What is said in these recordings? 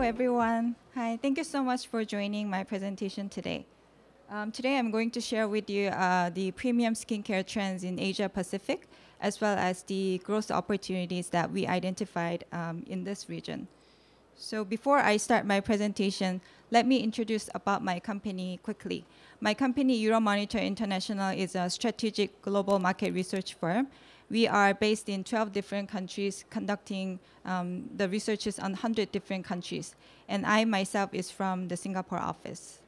everyone. Hi, thank you so much for joining my presentation today. Today I'm going to share with you the premium skincare trends in Asia Pacific, as well as the growth opportunities that we identified in this region. So before I start my presentation, let me introduce about my company quickly. My company, Euromonitor International, is a strategic global market research firm. We are based in 12 different countries, conducting the researches on 100 different countries. And I myself is from the Singapore office.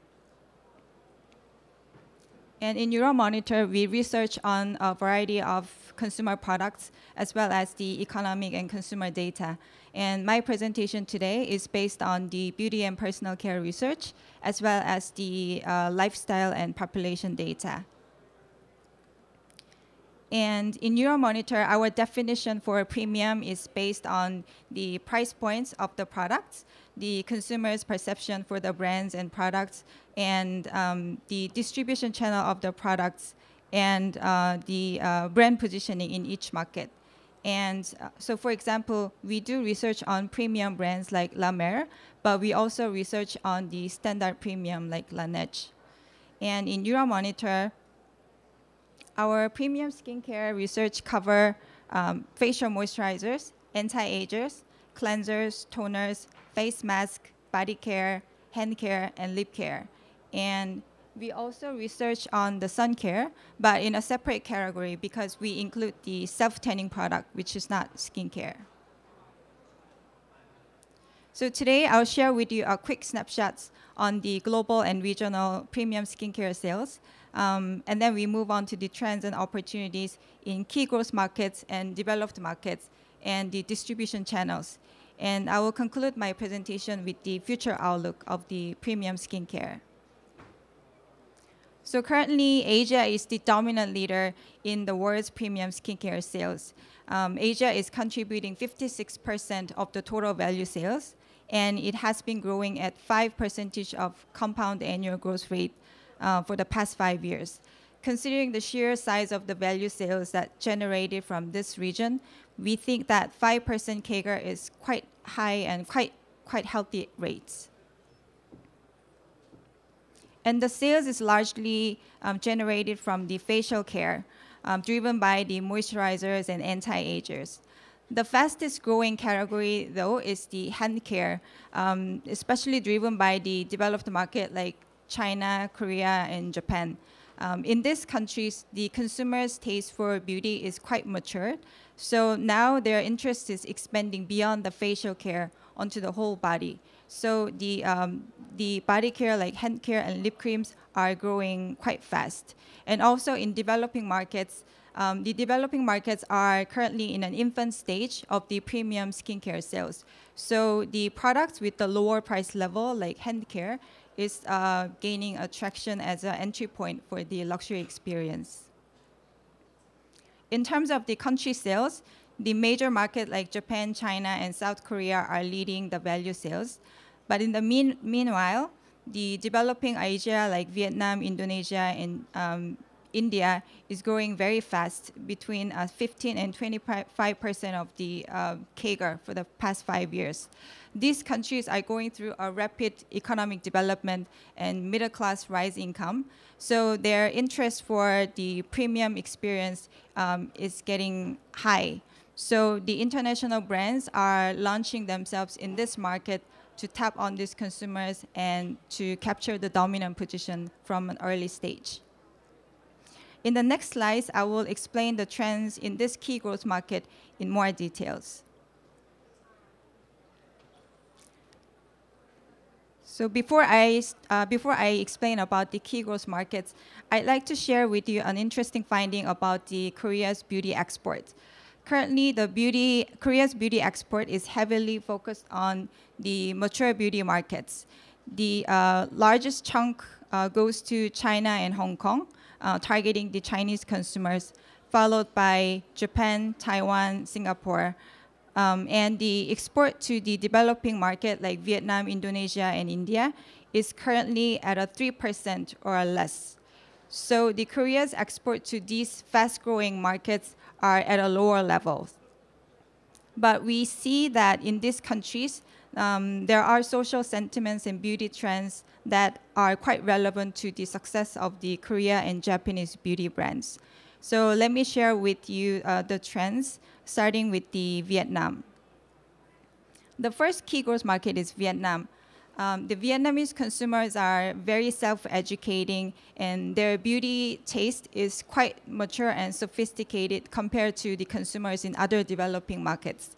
And in Euromonitor, we research on a variety of consumer products, as well as the economic and consumer data. And my presentation today is based on the beauty and personal care research, as well as the lifestyle and population data. And in Euromonitor, our definition for a premium is based on the price points of the products, the consumer's perception for the brands and products, and the distribution channel of the products, and the brand positioning in each market. And so, for example, we do research on premium brands like La Mer, but we also research on the standard premium like Laneige. And in Euromonitor, our premium skincare research cover facial moisturizers, anti-agers, cleansers, toners, face mask, body care, hand care, and lip care. And we also research on the sun care, but in a separate category because we include the self-tanning product, which is not skincare. So today, I'll share with you a quick snapshots on the global and regional premium skincare sales. And then we move on to the trends and opportunities in key growth markets and developed markets and the distribution channels. And I will conclude my presentation with the future outlook of the premium skincare. So currently, Asia is the dominant leader in the world's premium skincare sales. Asia is contributing 56% of the total value sales, and it has been growing at 5% of compound annual growth rate for the past 5 years. Considering the sheer size of the value sales that generated from this region, we think that 5% CAGR is quite high and quite healthy rates. And the sales is largely generated from the facial care, driven by the moisturizers and anti-agers. The fastest growing category, though, is the hand care, especially driven by the developed market like China, Korea, and Japan. In these countries, the consumer's taste for beauty is quite mature. So now their interest is expanding beyond the facial care onto the whole body. So the body care like hand care and lip creams are growing quite fast. And also in developing markets, the developing markets are currently in an infant stage of the premium skincare sales. So the products with the lower price level like hand care is gaining attraction as an entry point for the luxury experience. In terms of the country sales, the major markets like Japan, China, and South Korea are leading the value sales. But in the meanwhile, the developing Asia like Vietnam, Indonesia, and India is growing very fast, between 15 and 25% of the CAGR for the past 5 years. These countries are going through a rapid economic development and middle-class rise income. So their interest for the premium experience is getting high. So the international brands are launching themselves in this market to tap on these consumers and to capture the dominant position from an early stage. In the next slides, I will explain the trends in this key growth market in more details. So before I explain about the key growth markets, I'd like to share with you an interesting finding about the Korea's beauty export. Currently, Korea's beauty export is heavily focused on the mature beauty markets. The largest chunk goes to China and Hong Kong, targeting the Chinese consumers, followed by Japan, Taiwan, Singapore. And the export to the developing market like Vietnam, Indonesia, and India is currently at a 3% or less. So the Korea's export to these fast-growing markets are at a lower level. But we see that in these countries, there are social sentiments and beauty trends that are quite relevant to the success of the Korea and Japanese beauty brands. So let me share with you the trends, starting with the Vietnam. The first key growth market is Vietnam. The Vietnamese consumers are very self-educating, and their beauty taste is quite mature and sophisticated compared to the consumers in other developing markets.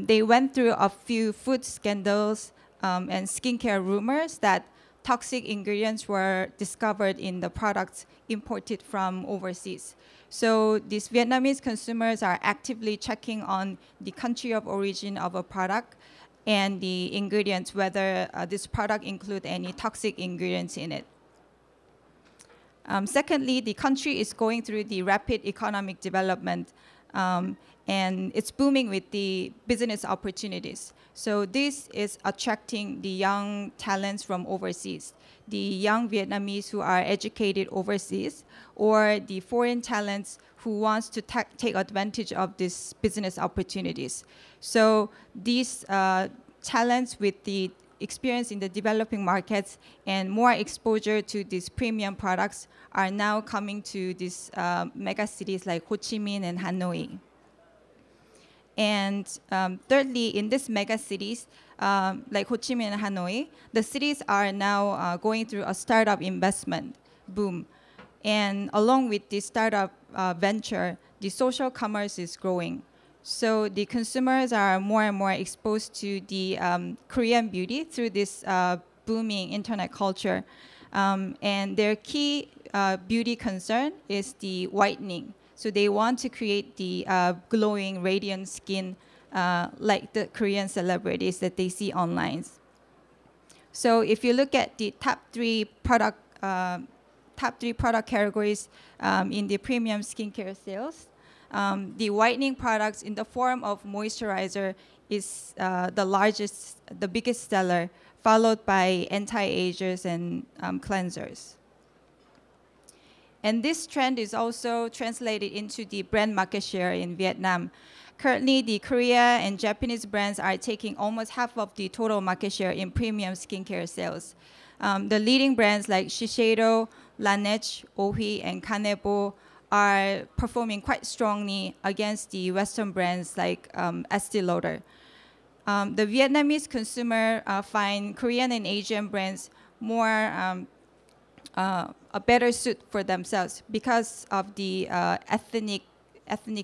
They went through a few food scandals and skincare rumors that toxic ingredients were discovered in the products imported from overseas. So these Vietnamese consumers are actively checking on the country of origin of a product and the ingredients, whether this product includes any toxic ingredients in it. Secondly, the country is going through the rapid economic development, and it's booming with the business opportunities. So this is attracting the young talents from overseas, the young Vietnamese who are educated overseas, or the foreign talents who wants to take advantage of these business opportunities. So these talents with the experience in the developing markets and more exposure to these premium products are now coming to these mega cities like Ho Chi Minh and Hanoi. And thirdly, in these mega cities, like Ho Chi Minh and Hanoi, the cities are now going through a startup investment boom. And along with the startup venture, the social commerce is growing. So the consumers are more and more exposed to the Korean beauty through this booming internet culture. And their key beauty concern is the whitening. So they want to create the glowing, radiant skin like the Korean celebrities that they see online. So if you look at the top three product categories in the premium skincare sales, the whitening products in the form of moisturizer is the biggest seller, followed by anti-agers and cleansers. And this trend is also translated into the brand market share in Vietnam. Currently, the Korea and Japanese brands are taking almost half of the total market share in premium skincare sales. The leading brands like Shiseido, Laneige, Ohui, and Kanebo are performing quite strongly against the Western brands like Estee Lauder. The Vietnamese consumer find Korean and Asian brands more a better suit for themselves because of the ethnic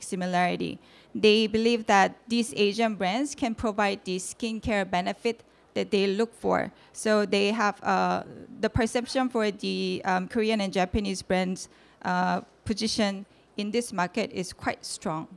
similarity. They believe that these Asian brands can provide the skincare benefit that they look for. So they have the perception for the Korean and Japanese brands position in this market is quite strong.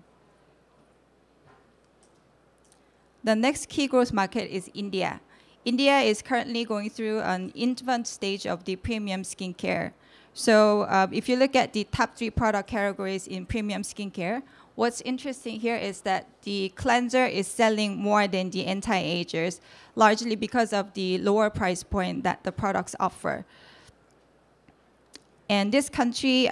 The next key growth market is India. India is currently going through an infant stage of the premium skincare. So if you look at the top three product categories in premium skincare, what's interesting here is that the cleanser is selling more than the anti-agers, largely because of the lower price point that the products offer. And this country,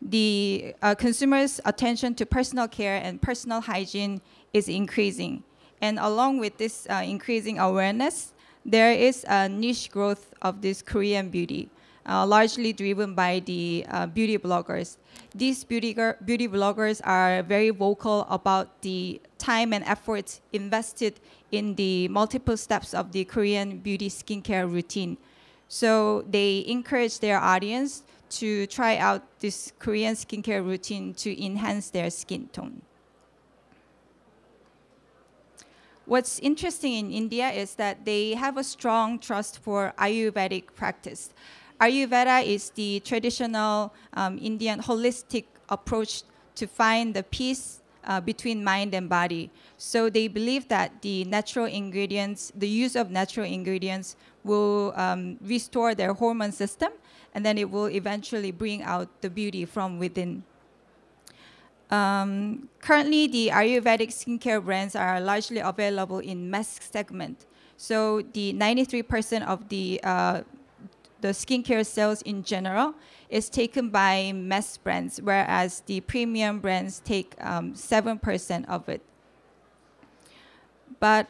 the consumers' attention to personal care and personal hygiene is increasing. And along with this increasing awareness, there is a niche growth of this Korean beauty, largely driven by the beauty bloggers. These beauty bloggers are very vocal about the time and efforts invested in the multiple steps of the Korean beauty skincare routine. So they encourage their audience to try out this Korean skincare routine to enhance their skin tone. What's interesting in India is that they have a strong trust for Ayurvedic practice. Ayurveda is the traditional Indian holistic approach to find the peace between mind and body. So they believe that the natural ingredients, the use of natural ingredients will restore their hormone system, and then it will eventually bring out the beauty from within. Currently, the Ayurvedic skincare brands are largely available in mass segment. So the 93% of the skincare sales in general is taken by mass brands, whereas the premium brands take 7% of it. But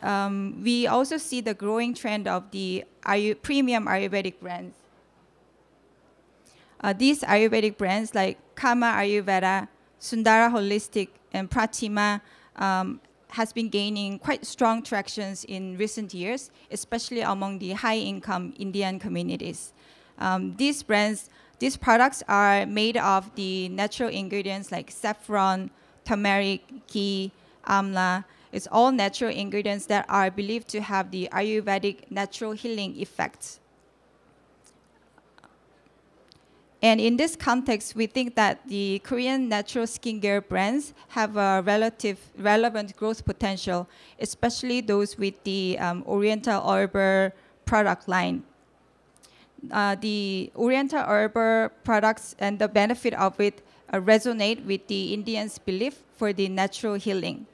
we also see the growing trend of the premium Ayurvedic brands. These Ayurvedic brands like Kama Ayurveda, Sundara Holistic, and Pratima has been gaining quite strong tractions in recent years, especially among the high-income Indian communities. These products are made of the natural ingredients like saffron, turmeric, ghee, amla. It's all natural ingredients that are believed to have the Ayurvedic natural healing effects. And in this context, we think that the Korean natural skincare brands have a relevant growth potential, especially those with the Oriental Herbal product line. The Oriental Herbal products and the benefit of it resonate with the Indians' belief for the natural healing.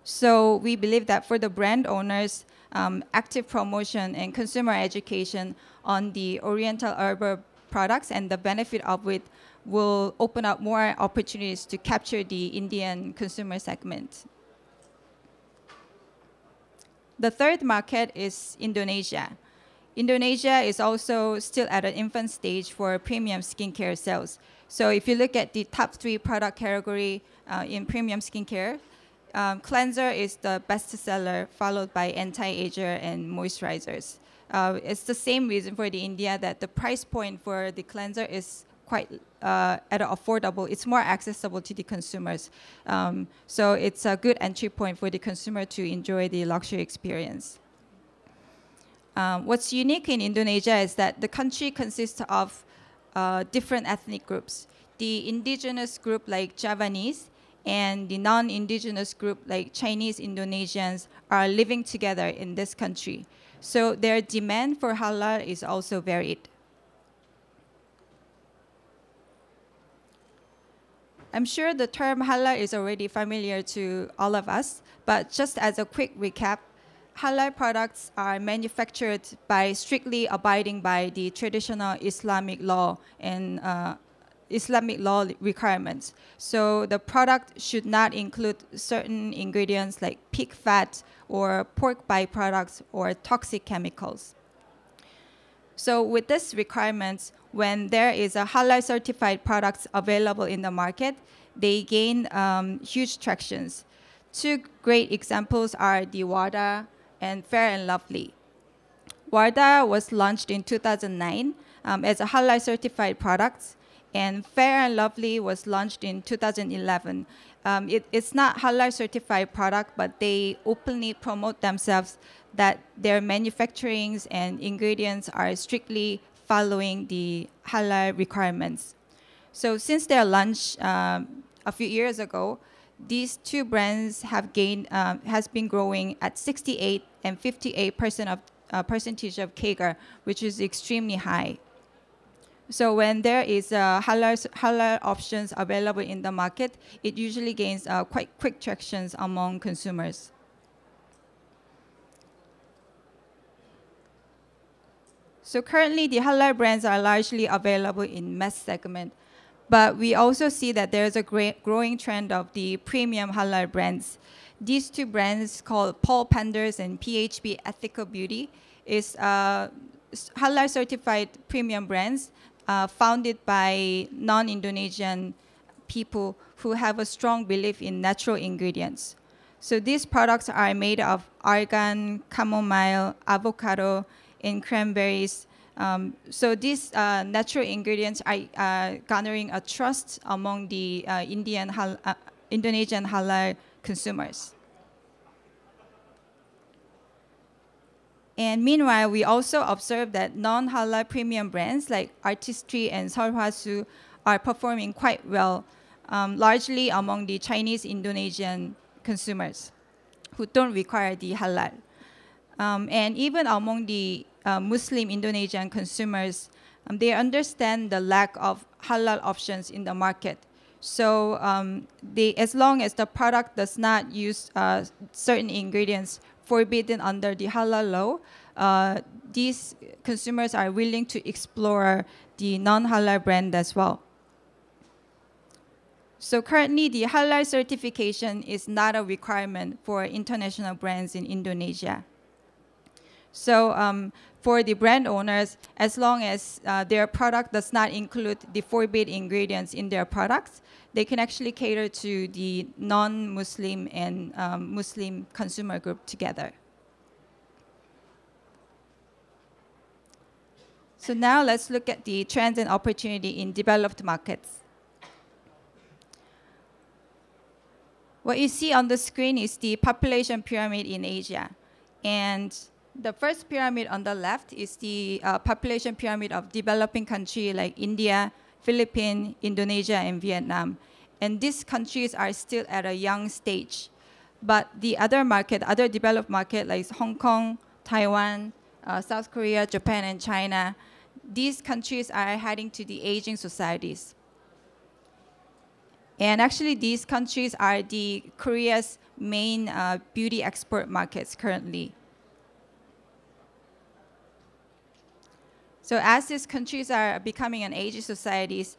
So we believe that for the brand owners, active promotion and consumer education on the Oriental Herbal products and the benefit of it will open up more opportunities to capture the Indian consumer segment. The third market is Indonesia. Indonesia is also still at an infant stage for premium skincare sales. So if you look at the top 3 product category in premium skincare, cleanser is the best seller, followed by anti-ager and moisturizers. It's the same reason for the India that the price point for the cleanser is quite affordable. It's more accessible to the consumers. So it's a good entry point for the consumer to enjoy the luxury experience. What's unique in Indonesia is that the country consists of different ethnic groups. The indigenous group like Javanese and the non-indigenous group like Chinese Indonesians are living together in this country. So their demand for halal is also varied. I'm sure the term halal is already familiar to all of us, but just as a quick recap, halal products are manufactured by strictly abiding by the traditional Islamic law and Islamic law requirements. So the product should not include certain ingredients like pig fat or pork byproducts or toxic chemicals. So with these requirements, when there is a halal certified products available in the market, they gain huge tractions. 2 great examples are the Wardah and Fair and Lovely. Wardah was launched in 2009 as a halal certified product, and Fair and Lovely was launched in 2011. It's not halal certified product, but they openly promote themselves that their manufacturings and ingredients are strictly following the halal requirements. So since their launch a few years ago, these 2 brands have has been growing at 68 and 58% of percentage of CAGR, which is extremely high. So when there is halal options available in the market, it usually gains quite quick tractions among consumers. So currently, the halal brands are largely available in mass segment, but we also see that there is a growing trend of the premium halal brands. These 2 brands called Paul Panders and PHB Ethical Beauty is halal certified premium brands founded by non-Indonesian people who have a strong belief in natural ingredients. So these products are made of argan, chamomile, avocado, and cranberries. So these natural ingredients are garnering a trust among the Indonesian halal consumers. And meanwhile, we also observe that non-halal premium brands like Artistry and Seolhwasu are performing quite well, largely among the Chinese Indonesian consumers who don't require the halal. And even among the Muslim Indonesian consumers, they understand the lack of halal options in the market. So as long as the product does not use certain ingredients forbidden under the halal law, these consumers are willing to explore the non-halal brand as well. So currently, the halal certification is not a requirement for international brands in Indonesia. So for the brand owners, as long as their product does not include the forbidden ingredients in their products, they can actually cater to the non-Muslim and Muslim consumer group together. So now let's look at the trends and opportunity in developed markets. What you see on the screen is the population pyramid in Asia. And the first pyramid on the left is the population pyramid of developing countries like India, Philippines, Indonesia, and Vietnam. And these countries are still at a young stage. But the other developed market like Hong Kong, Taiwan, South Korea, Japan, and China, these countries are heading to the aging societies. And actually, these countries are the Korea's main beauty export markets currently. So as these countries are becoming an aging societies,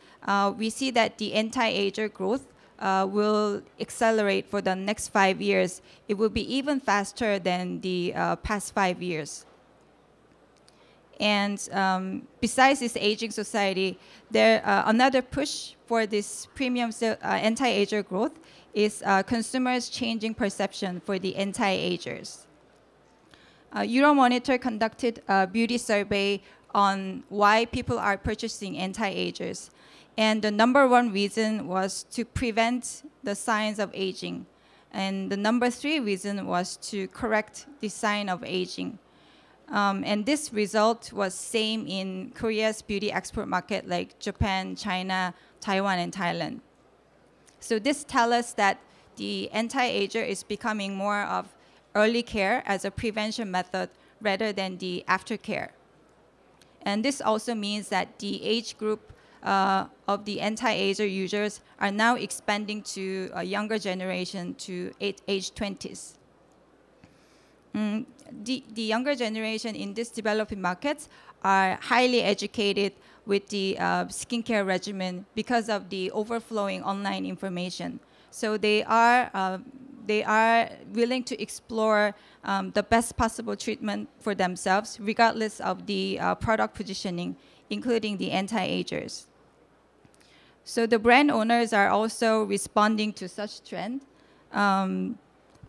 we see that the anti-ager growth will accelerate for the next 5 years. It will be even faster than the past 5 years. And besides this aging society, another push for this premium anti-ager growth is consumers' changing perception for the anti-agers. Euromonitor conducted a beauty survey on why people are purchasing anti-agers. And the number one reason was to prevent the signs of aging. And the number 3 reason was to correct the sign of aging. And this result was same in Korea's beauty export market like Japan, China, Taiwan, and Thailand. So this tells us that the anti-ager is becoming more of early care as a prevention method rather than the aftercare. And this also means that the age group of the anti-ager users are now expanding to a younger generation to age 20s. The younger generation in these developing markets are highly educated with the skincare regimen because of the overflowing online information. So they are willing to explore the best possible treatment for themselves, regardless of the product positioning, including the anti-agers. So the brand owners are also responding to such trend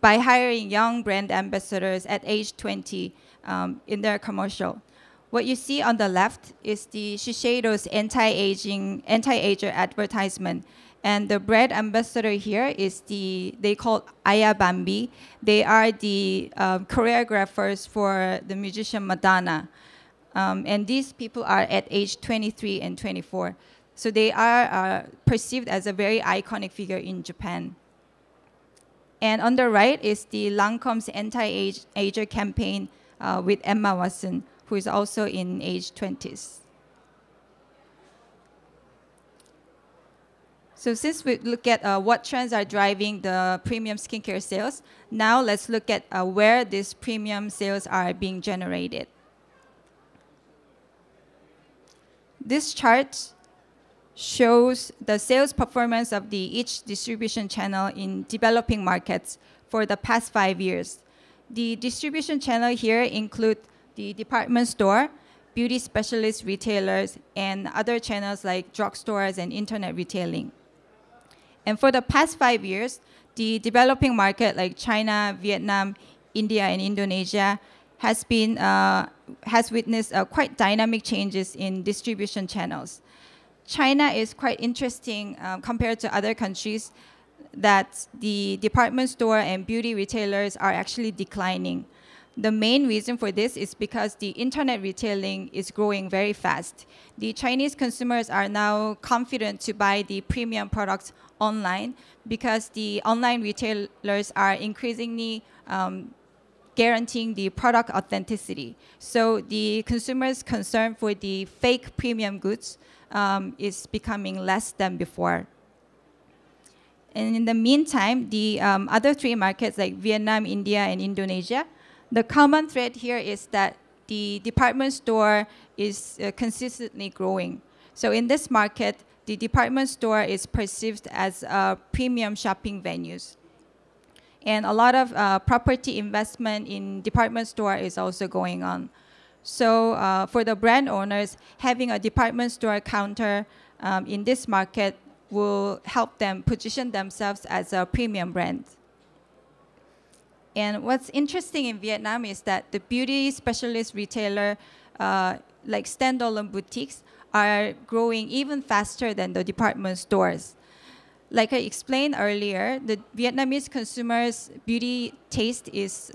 by hiring young brand ambassadors at age 20 in their commercial. What you see on the left is the Shiseido's anti-ager advertisement. And the brand ambassador here is they call Aya Bambi. They are the choreographers for the musician Madonna. And these people are at age 23 and 24. So they are perceived as a very iconic figure in Japan. And on the right is the Lancome's anti-ager campaign with Emma Watson, who is also in age 20s. So since we look at what trends are driving the premium skincare sales, now let's look at where these premium sales are being generated. This chart shows the sales performance of each distribution channel in developing markets for the past 5 years. The distribution channel here include the department store, beauty specialist retailers, and other channels like drugstores and internet retailing. And for the past 5 years, the developing market like China, Vietnam, India, and Indonesia has witnessed quite dynamic changes in distribution channels. China is quite interesting compared to other countries that the department store and beauty retailers are actually declining. The main reason for this is because the internet retailing is growing very fast. The Chinese consumers are now confident to buy the premium products online because the online retailers are increasingly guaranteeing the product authenticity. So the consumers' concern for the fake premium goods is becoming less than before. And in the meantime, the other 3 markets like Vietnam, India, and Indonesia, the common thread here is that the department store is consistently growing. So in this market, the department store is perceived as premium shopping venues. And a lot of property investment in department store is also going on. So for the brand owners, having a department store counter in this market will help them position themselves as a premium brand. And what's interesting in Vietnam is that the beauty specialist retailer, like standalone boutiques, are growing even faster than the department stores. Like I explained earlier, the Vietnamese consumers' beauty taste is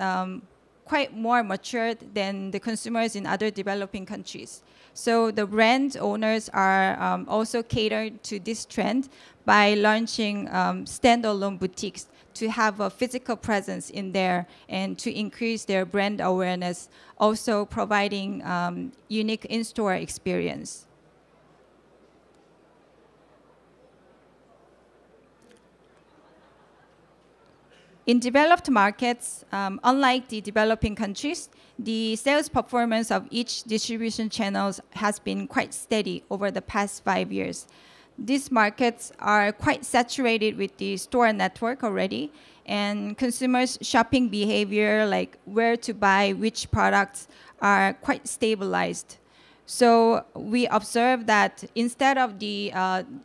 quite more matured than the consumers in other developing countries. So the brand owners are also catered to this trend by launching standalone boutiques to have a physical presence in there and to increase their brand awareness, also providing unique in-store experience. In developed markets, unlike the developing countries, the sales performance of each distribution channels has been quite steady over the past 5 years. These markets are quite saturated with the store network already, and consumers' shopping behavior, like where to buy which products, are quite stabilized. So we observe that instead of the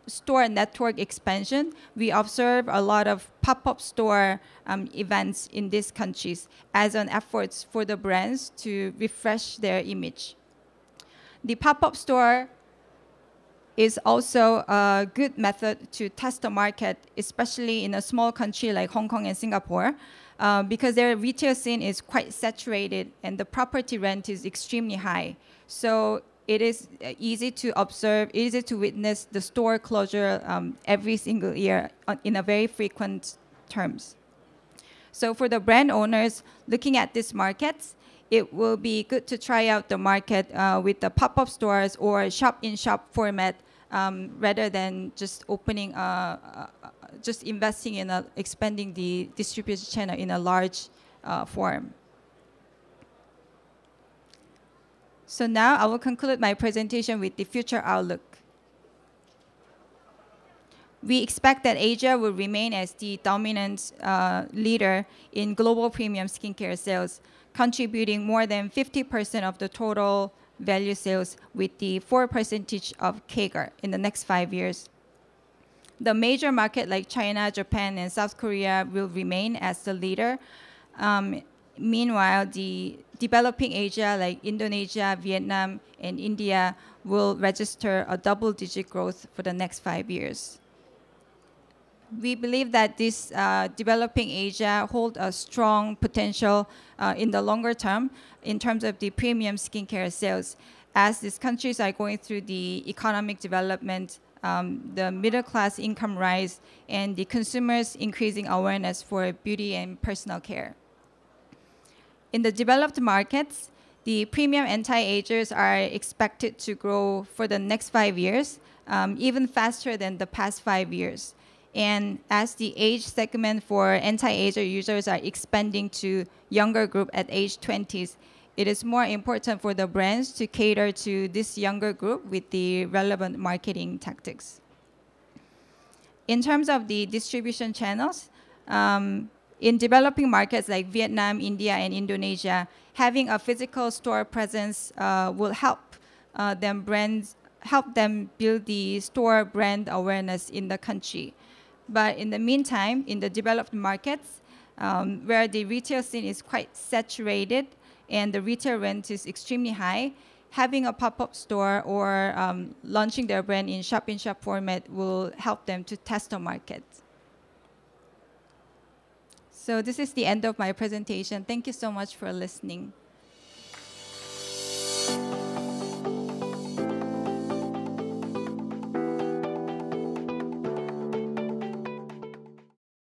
store network expansion, we observe a lot of pop-up store events in these countries as an effort for the brands to refresh their image. The pop-up store is also a good method to test the market, especially in a small country like Hong Kong and Singapore, because their retail scene is quite saturated and the property rent is extremely high. So it is easy to observe, easy to witness the store closure every single year in a very frequent terms. So for the brand owners looking at these markets, it will be good to try out the market with the pop-up stores or shop-in-shop format rather than just opening, just investing in expanding the distribution channel in a large form. So now I will conclude my presentation with the future outlook. We expect that Asia will remain as the dominant leader in global premium skincare sales, contributing more than 50% of the total value sales with the 4% of CAGR in the next 5 years. The major market like China, Japan, and South Korea will remain as the leader. Meanwhile, the developing Asia like Indonesia, Vietnam, and India will register a double-digit growth for the next 5 years. We believe that this developing Asia hold a strong potential in the longer term in terms of the premium skincare sales, as these countries are going through the economic development, the middle class income rise, and the consumers' increasing awareness for beauty and personal care. In the developed markets, the premium anti-agers are expected to grow for the next 5 years, even faster than the past 5 years. And as the age segment for anti-ager users are expanding to younger group at age 20s, it is more important for the brands to cater to this younger group with the relevant marketing tactics. In terms of the distribution channels, in developing markets like Vietnam, India, and Indonesia, having a physical store presence will help them build the store brand awareness in the country. But in the meantime, in the developed markets, where the retail scene is quite saturated and the retail rent is extremely high, having a pop-up store or launching their brand in shop-in-shop format will help them to test the market. So this is the end of my presentation. Thank you so much for listening.